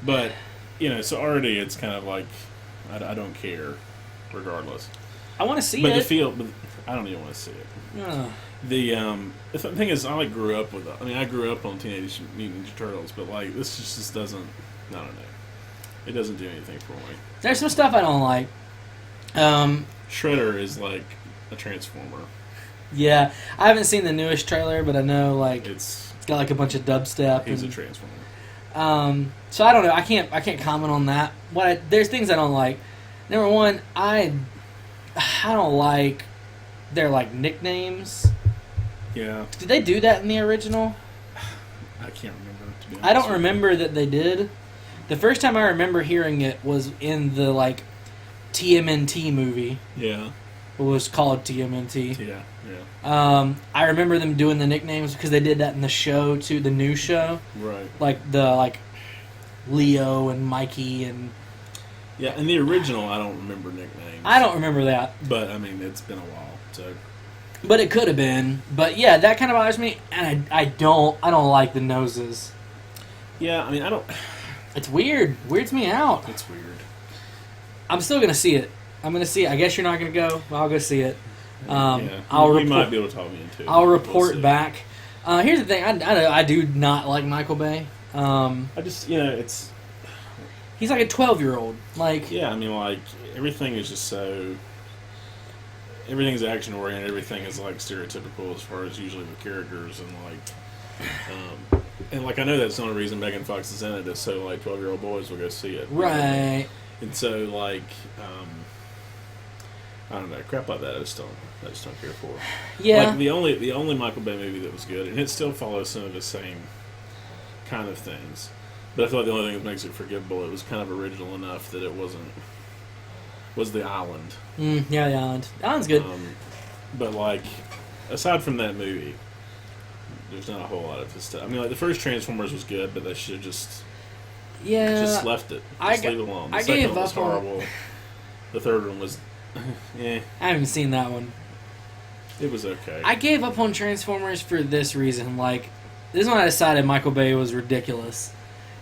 But, so already it's kind of like, I don't care, regardless. I want to see but it. But I don't even want to see it. Ugh. The thing is, I grew up with. I mean, I grew up on Teenage Mutant Ninja Turtles, but like this just doesn't. I don't know. It doesn't do anything for me. There's some stuff I don't like. Shredder is like a transformer. Yeah, I haven't seen the newest trailer, but I know like It's it's got like a bunch of dubstep. he's a and, transformer. so I don't know. I can't comment on that. There's things I don't like. Number one, I don't like their like nicknames. Yeah, Did they do that in the original? I can't remember. To be honest I don't with you. remember that they did. The first time I remember hearing it was in the like TMNT movie. Yeah, It was called TMNT. yeah. I remember them doing the nicknames because they did that in the show too, the new show, Right. like Leo and Mikey and Yeah, in the original, I don't remember nicknames. I don't remember that, But I mean, it's been a while, so but it could have been. But yeah, that kind of bothers me, and I don't like the noses. yeah. I mean, I don't. It's weird, weirds me out. It's weird. I'm still gonna see it. I'm gonna see it. I guess you're not gonna go. I'll go see it. Yeah, I'll you might report. be able to talk me into it. I'll We'll report see. back. Here's the thing. I do not like Michael Bay. I just, it's. He's like a 12-year-old. Like, Yeah, I mean, like, everything is just so. Everything's action oriented. Everything is like stereotypical as far as usually the characters and like I know that's the only reason Megan Fox is in it is so like 12-year-old boys will go see it. right. And so like I don't know, crap like that I just don't care for. Yeah. Like the only Michael Bay movie that was good, and it still follows some of the same kind of things. But I feel like the only thing that makes it forgivable, it was kind of original enough that it was The Island. Yeah, the Island. The Island's good. But like, aside from that movie, there's not a whole lot of this stuff. I mean, like the first Transformers was good, but they should have just Yeah. left it. I Just leave it alone. The I second gave one was up on- horrible. The third one was, eh, I haven't seen that one. it was okay. I gave up on Transformers for this reason. Like, this is when I decided Michael Bay was ridiculous.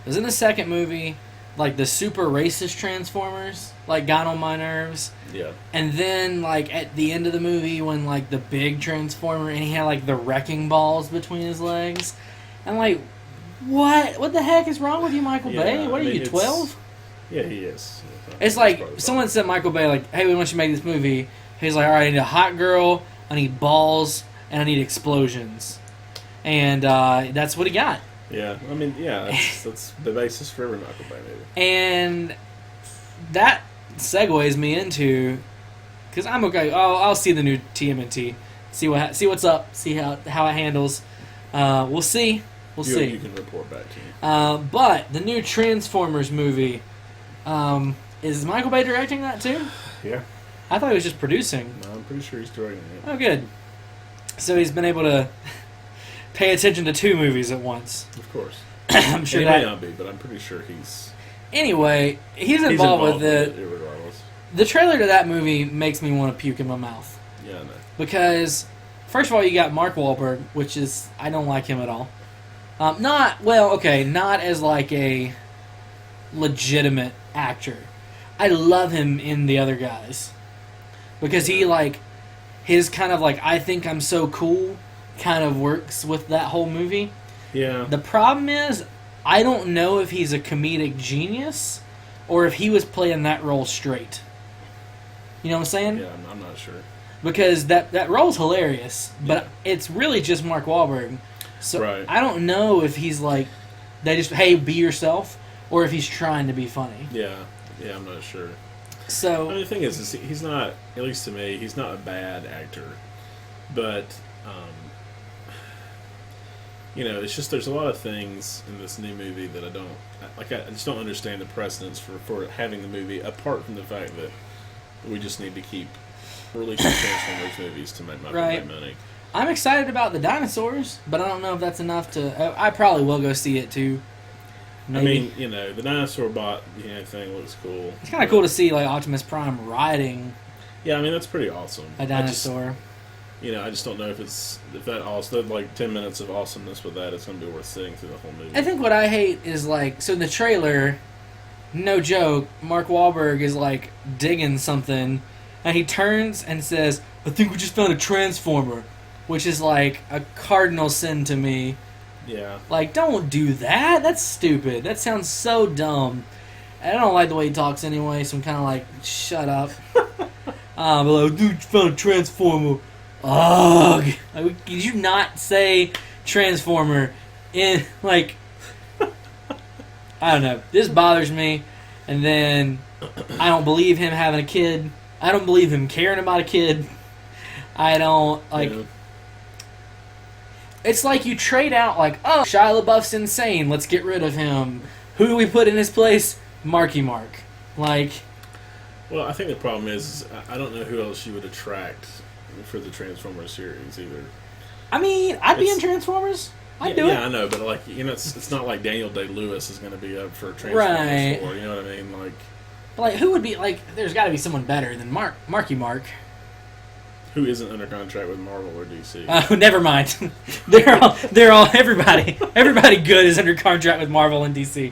It was in the second movie, like the super racist Transformers, like got on my nerves. Yeah. And then, like, at the end of the movie, when, like, the big Transformer, and he had, like, the wrecking balls between his legs. I'm like, what? What the heck is wrong with you, Michael Yeah, Bay? What I are mean, you, 12? Yeah, he is. It's like, someone said Michael Bay, like, hey, we want you to make this movie. He's like, all right, I need a hot girl, I need balls, and I need explosions. And that's what he got. Yeah, I mean, yeah, that's the basis for every Michael Bay movie. And that segues me into, because I'm okay. I'll see the new TMNT, see what's up, see how it handles. We'll see. We'll see. You can report back to me. But the new Transformers movie, is Michael Bay directing that too? Yeah, I thought he was just producing. no, I'm pretty sure he's directing it. Oh, good. So he's been able to pay attention to two movies at once. Of course. I'm sure He that. may not be, but I'm pretty sure he's Anyway, he's involved with it. regardless. The trailer to that movie makes me want to puke in my mouth. Yeah, I know. Because, first of all, you got Mark Wahlberg, which is, I don't like him at all. Not as like a legitimate actor. I love him in The Other Guys. Because he, like, his kind of like, I think I'm so cool kind of works with that whole movie. Yeah. The problem is, I don't know if he's a comedic genius or if he was playing that role straight. You know what I'm saying? Yeah, I'm not sure. Because that role's hilarious, but it's really just Mark Wahlberg. So Right. I don't know if he's like, they just, hey, be yourself, or if he's trying to be funny. Yeah, I'm not sure. So, I mean, the thing is he's not, at least to me, he's not a bad actor. But, it's just there's a lot of things in this new movie that I just don't understand the precedence for having the movie, apart from the fact that we just need to keep releasing Transformers movies to make Right. money. I'm excited about the dinosaurs, but I don't know if that's enough to... I probably will go see it, too. Maybe. I mean, the dinosaur bot thing looks cool. It's kind of cool to see, like, Optimus Prime riding Yeah, I mean, that's pretty awesome. a dinosaur. I just don't know if that awesome, like 10 minutes of awesomeness with that, it's going to be worth sitting through the whole movie. I think what I hate is, like... So in the trailer, no joke, Mark Wahlberg is, like, digging something, And he turns and says, "I think we just found a transformer," which is like a cardinal sin to me. Yeah. Like, don't do that. That's stupid. That sounds so dumb. I don't like the way he talks anyway, so I'm kind of like, shut up. But like, dude, found a transformer. Ugh. Like, did you not say transformer in, like, I don't know. This bothers me. And then I don't believe him having a kid. I don't believe him caring about a kid. I don't, like... Yeah. It's like you trade out, like, oh, Shia LaBeouf's insane, let's get rid of him. Who do we put in his place? Marky Mark. Like, Well, I think the problem is I don't know who else you would attract for the Transformers series either. I mean, I'd be in It's- Transformers. I'd do Yeah, it. I know, but like it's not like Daniel Day-Lewis is going to be up for Transformers Right. 4. You know what I mean? Like, But, like, who would be, like, there's got to be someone better than Marky Mark. who isn't under contract with Marvel or DC? Oh, never mind. everybody good is under contract with Marvel and DC.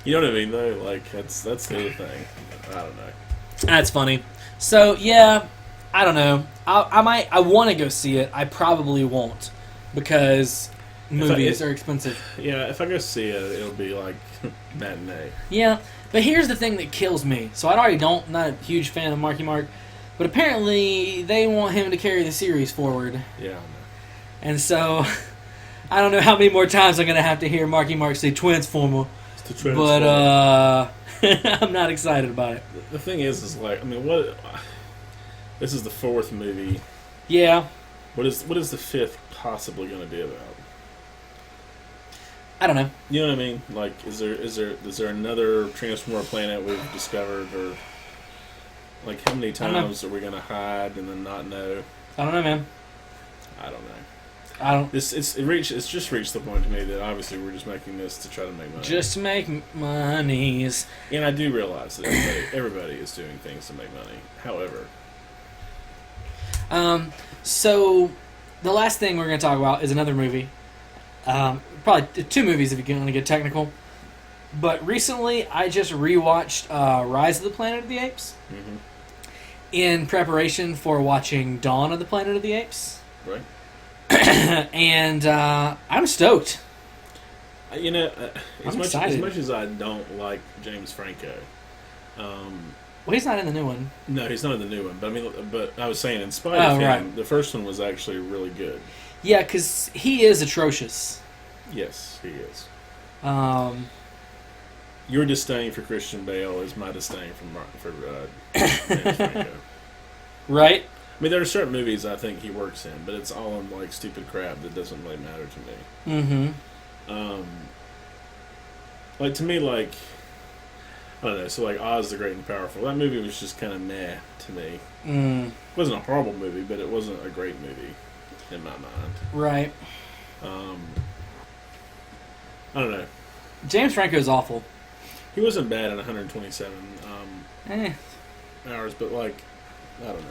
You know what I mean? Though, like that's the other thing. I don't know. That's funny. So, yeah, I don't know. I want to go see it. I probably won't because movies are expensive. Yeah, if I go see it, it'll be like matinee. Yeah, but here's the thing that kills me. So I already not a huge fan of Marky Mark, but apparently they want him to carry the series forward. Yeah, I know. And so I don't know how many more times I'm going to have to hear Marky Mark say Transformer, It's the Transformer. but I'm not excited about it. The thing is like, I mean, what? This is the fourth movie. Yeah, What is the fifth possibly going to be about? I don't know. You know what I mean? Like, is there another Transformer planet we've discovered, or like how many don't know. times are we going to hide and then not know? I don't know, man. I don't know. I don't. It's just reached the point to me that obviously we're just making this to try to make money. Just to make monies. And I do realize that everybody is doing things to make money. However, So the last thing we're going to talk about is another movie. Probably two movies if you're going to get technical. But recently, I just rewatched Rise of the Planet of the Apes mhm, in preparation for watching Dawn of the Planet of the Apes. right? And I'm stoked. You know, as I'm much excited. as I don't like James Franco, Well, he's not in the new one. no, he's not in the new one. But I mean, but I was saying, in spite Oh, of him, right. the first one was actually really good. Yeah, because he is atrocious. Yes, he is. Um, Your disdain for Christian Bale is my disdain for James Franco. right? I mean, there are certain movies I think he works in, but it's all in like stupid crap that doesn't really matter to me. Mm-hmm. Like to me, like I don't know. So like Oz the Great and Powerful, that movie was just kind of meh to me. Mm, It wasn't a horrible movie, but it wasn't a great movie in my mind. right. I don't know. James Franco's awful. He wasn't bad in 127 Eh, hours, but like I don't know.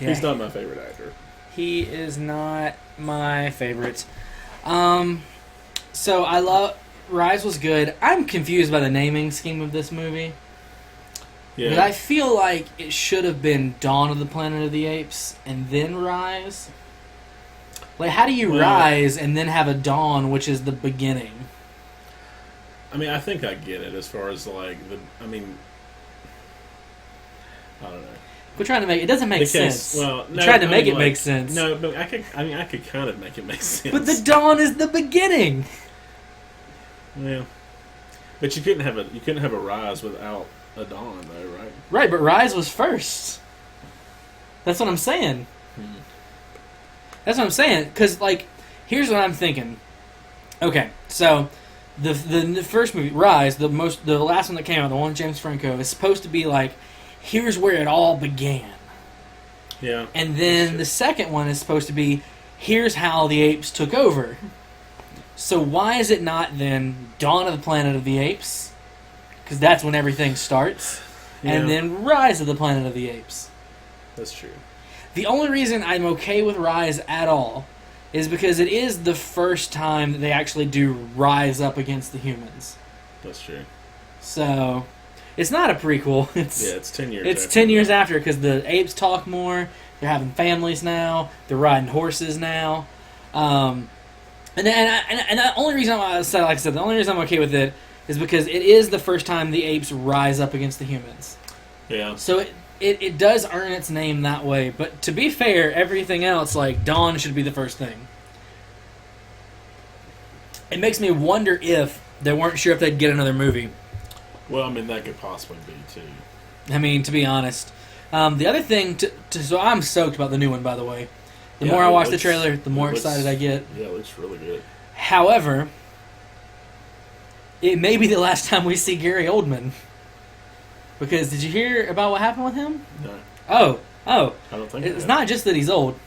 yeah, He's not my favorite actor. he is not my favorite. So I love Rise was good. I'm confused by the naming scheme of this movie. Yeah, But I feel like it should have been Dawn of the Planet of the Apes and then Rise. Like, how do you Well- rise and then have a dawn, which is the beginning? I mean, I think I get it as far as like the. I mean, I don't know. We're trying to make it doesn't make Because- sense. well, We're no, trying to I make mean, it like, make sense. No, but I could kind of make it make sense. But the dawn is the beginning. Yeah, but you couldn't have a rise without a dawn, though, right? Right, but Rise was first. That's what I'm saying. That's what I'm saying. Because, like, here's what I'm thinking. Okay, so the first movie, Rise, the last one that came out, the one with James Franco, is supposed to be like, here's where it all began. Yeah, And then the second one is supposed to be, here's how the apes took over. So why is it not then Dawn of the Planet of the Apes? Because that's when everything starts. And Yeah. then Rise of the Planet of the Apes. that's true. The only reason I'm okay with Rise at all is because it is the first time that they actually do rise up against the humans. That's true. So, It's not a prequel. It's 10 years. It's after 10 years that. after because the apes talk more. They're having families now. They're riding horses now. And the only reason the only reason I'm okay with it is because it is the first time the apes rise up against the humans. Yeah. So it does earn its name that way. But to be fair, everything else, like Dawn, should be the first thing. It makes me wonder if they weren't sure if they'd get another movie. Well, I mean, that could possibly be, too. I mean, to be honest. The other thing, so I'm stoked about the new one, by the way. The Yeah, more I it watch the looks- trailer, the more it looks- excited I get. Yeah, it looks really good. However, it may be the last time we see Gary Oldman. Because did you hear about what happened with him? No, Oh. I don't think It's that. not just that he's old.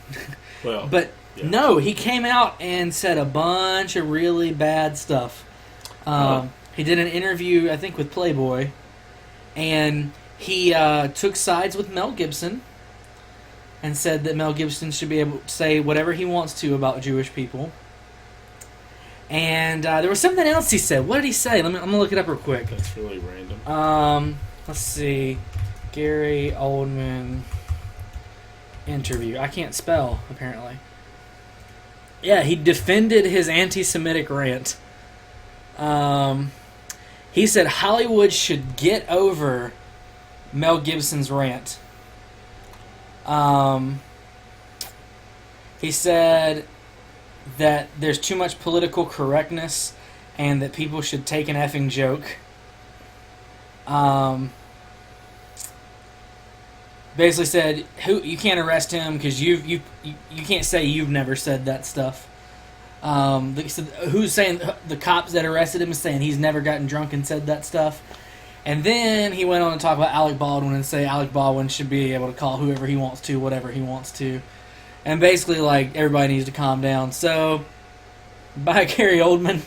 Well, But yeah. no, he came out and said a bunch of really bad stuff. He did an interview, I think, with Playboy, and he took sides with Mel Gibson and said that Mel Gibson should be able to say whatever he wants to about Jewish people. And there was something else he said. What did he say? I'm gonna look it up real quick. That's really random. Let's see. Gary Oldman interview. I can't spell, apparently. Yeah, he defended his anti-Semitic rant. He said Hollywood should get over Mel Gibson's rant. He said that there's too much political correctness and that people should take an effing joke. Basically said you can't arrest him because you can't say you've never said that stuff. Who's saying the cops that arrested him is saying he's never gotten drunk and said that stuff. And then he went on to talk about Alec Baldwin and say Alec Baldwin should be able to call whoever he wants to, whatever he wants to. And basically, like, everybody needs to calm down. So, bye, Gary Oldman.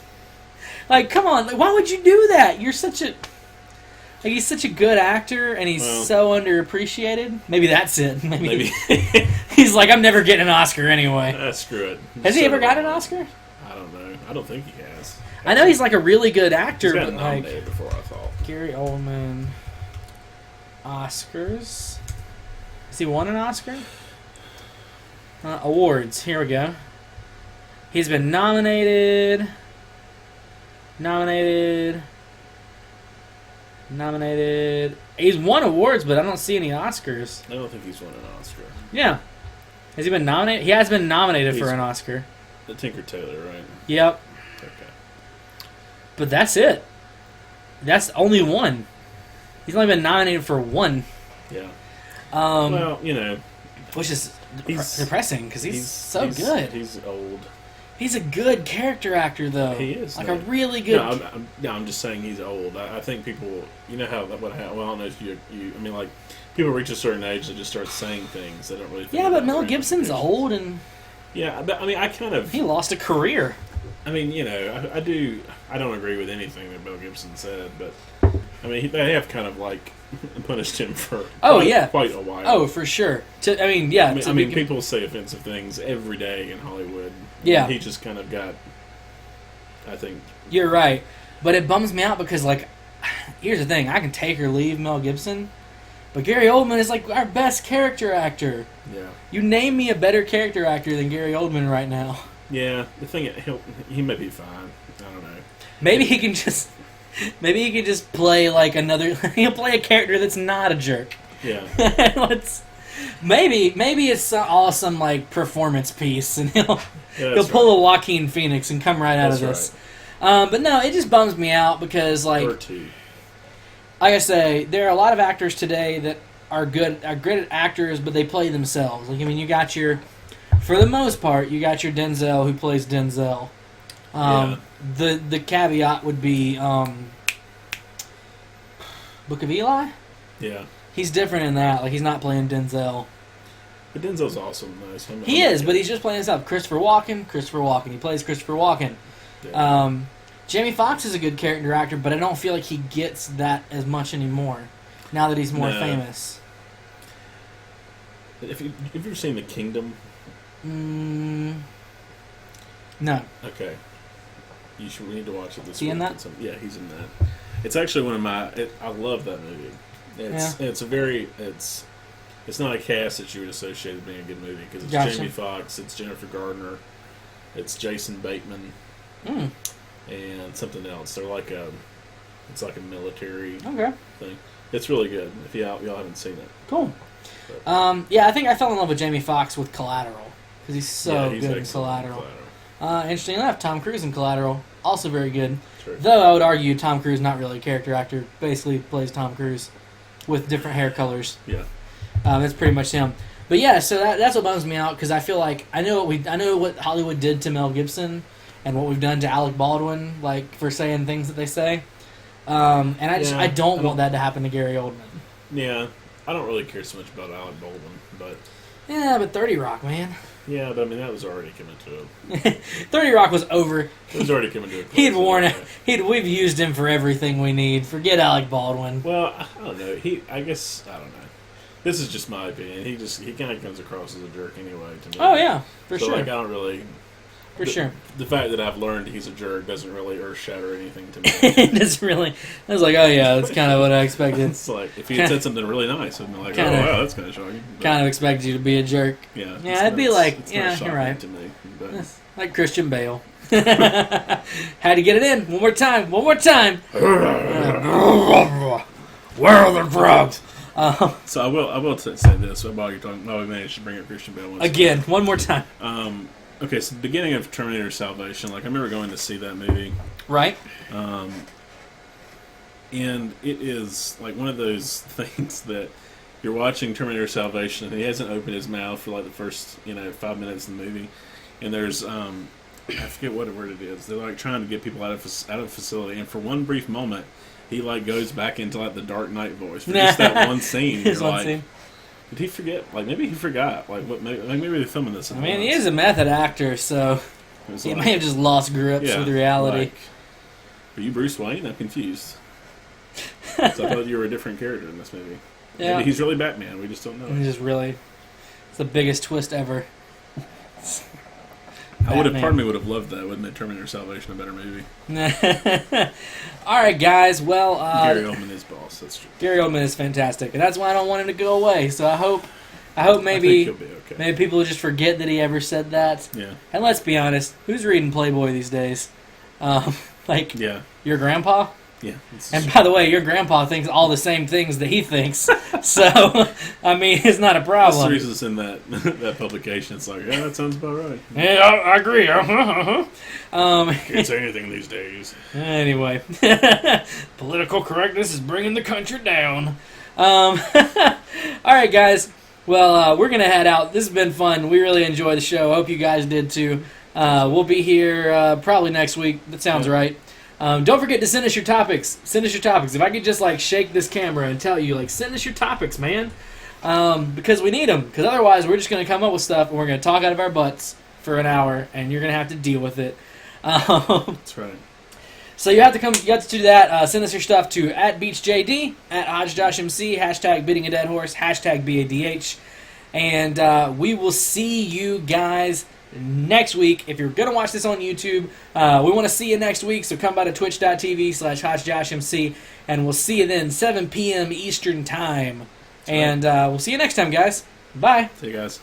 Like, come on. Like, why would you do that? You're such a... Like, he's such a good actor, and he's so underappreciated. Maybe that's it. Maybe. He's like, I'm never getting an Oscar anyway. Screw it. Has he ever got an Oscar? I don't know. I don't think he has. I know he's like a really good actor, He's got but like... nominated before, I thought. Gary Oldman... Oscars? Has he won an Oscar? Awards. Here we go. He's been nominated. He's won awards, but I don't see any Oscars. I don't think he's won an Oscar. Yeah. Has he been nominated? He has been nominated for He's- an Oscar. The Tinker Tailor, right? Yep. Okay. But that's it. That's only one. He's only been nominated for one. Yeah. Well, Well, you know, which is he's- depressing because he's so good. He's old. He's a good character actor, though. He is, like though. a really good. I'm just saying he's old. I think people, you know how well, I don't know if you. I mean, like people reach a certain age that just start saying things they don't really. Think Yeah, but about Mel their Gibson's implications. old and Yeah, but I mean, I kind of. he lost a career. I mean, you know, I do. I don't agree with anything that Mel Gibson said, but I mean, they have kind of like punished him for. Quite a while. Oh, for sure. I mean, people say offensive things every day in Hollywood. Yeah. He just kind of got. I think. You're right, but it bums me out because, like, here's the thing: I can take or leave Mel Gibson, but Gary Oldman is like our best character actor. Yeah. You name me a better character actor than Gary Oldman right now. Yeah. The thing, he may be fine. I don't know. Maybe he can just play like another. He'll play a character that's not a jerk. Yeah. Maybe it's all some like performance piece, and he'll Yeah, that's pull a Joaquin Phoenix and come right out of That's this. But no, it just bums me out because right. like Or two. I say, there are a lot of actors today that are great at actors, but they play themselves. Like, I mean, for the most part, you got your Denzel who plays Denzel. The caveat would be Book of Eli. Yeah. He's different in that. Like, he's not playing Denzel. But Denzel's awesome, though. So He is, but he's just playing himself. Christopher Walken. He plays Christopher Walken. Yeah. Jamie Foxx is a good character actor, but I don't feel like he gets that as much anymore now that he's more No. famous. If you've ever seen The Kingdom, No. okay, we need to watch it this Is he week. in that? Yeah, he's in that. It's actually one of my. I love that movie. It's not a cast that you would associate as being a good movie because it's Gotcha. Jamie Foxx, it's Jennifer Gardner, it's Jason Bateman, Mm. and something else. It's like a military Okay. thing. It's really good. If y'all haven't seen it, Cool. but, Yeah, I think I fell in love with Jamie Foxx with Collateral because he's so he's good in excellent Collateral. Interesting enough, Tom Cruise in Collateral also very good. True. Though I would argue Tom Cruise not really a character actor, basically plays Tom Cruise with different hair colors. Yeah. That's pretty much him. But yeah, so that's what bums me out because I feel like I know what Hollywood did to Mel Gibson and what we've done to Alec Baldwin, like for saying things that they say. And I don't want that to happen to Gary Oldman. Yeah, I don't really care so much about Alec Baldwin, but Yeah, but 30 Rock, man. yeah, but I mean that was already coming to 30 Rock was over. it was already coming to a close. He'd worn anyway. it. We've used him for everything we need. Forget Alec Baldwin. Well, I don't know. I don't know. This is just my opinion. He kind of comes across as a jerk anyway to me. Oh yeah, for so sure, like I don't really. for sure. The fact that I've learned he's a jerk doesn't really earth shatter anything to me. It's really. I was like, oh yeah, that's kind of what I expected. It's like if he had said something really nice, I'd be like, Kinda- oh wow, that's kind of shocking. But, Kind of expected you to be a jerk, yeah. Yeah, it's it'd be not- like, it's yeah, not you're shocking right. to me. But, like Christian Bale. Had to get it in one more time. One more time. Where are the frogs? so I will say this while you're talking. While we managed to bring up Christian Bale once Again, one more time. Okay, so the beginning of Terminator Salvation, like I remember going to see that movie. Right? And it is like one of those things that you're watching Terminator Salvation and he hasn't opened his mouth for like the first 5 minutes of the movie, and there's I forget what word it is. They're like trying to get people out of the facility, and for one brief moment he like goes back into like the Dark Knight voice for just that one scene. His You're one like, scene. did he forget? Like maybe he forgot. Like what? Maybe they're filming this. I mean, he is a method actor, so he may have just lost grips with reality. Like, are you Bruce Wayne? I'm confused. So I thought you were a different character in this movie. Yeah. Maybe he's really Batman. We just don't know. It's just really, it's the biggest twist ever. Part Batman. of me would have loved that. Wouldn't make Terminator Salvation a better movie? All right, guys. Well, Gary Oldman is boss. That's true. Gary Oldman is fantastic, and that's why I don't want him to go away. So I hope I think maybe he'll be okay. maybe people just forget that he ever said that. Yeah. And let's be honest, who's reading Playboy these days? Like Yeah. your grandpa. Yeah. It's And by the way, your grandpa thinks all the same things that he thinks. So, I mean, it's not a that's the problem. reason it's in that that publication. It's like, yeah, that sounds about right. Yeah, I agree. Can't say anything these days. Anyway, political correctness is bringing the country down. All right, guys. Well, we're gonna head out. This has been fun. We really enjoyed the show. Hope you guys did too. We'll be here probably next week. That sounds right. Don't forget to send us your topics. Send us your topics. If I could just like shake this camera and tell you, like, send us your topics, man, because we need them. Because otherwise, we're just gonna come up with stuff and we're gonna talk out of our butts for an hour, and you're gonna have to deal with it. That's right. So you have to come. You have to do that. Send us your stuff to @BeachJD, @HodgeJoshMC, #Beating a Dead Horse, #BADH, and we will see you guys next week. If you're gonna watch this on YouTube, we want to see you next week. So come by to twitch.tv/HodgeJoshMC, and we'll see you then, 7 p.m. Eastern time. And we'll see you next time, guys. Bye. See you guys.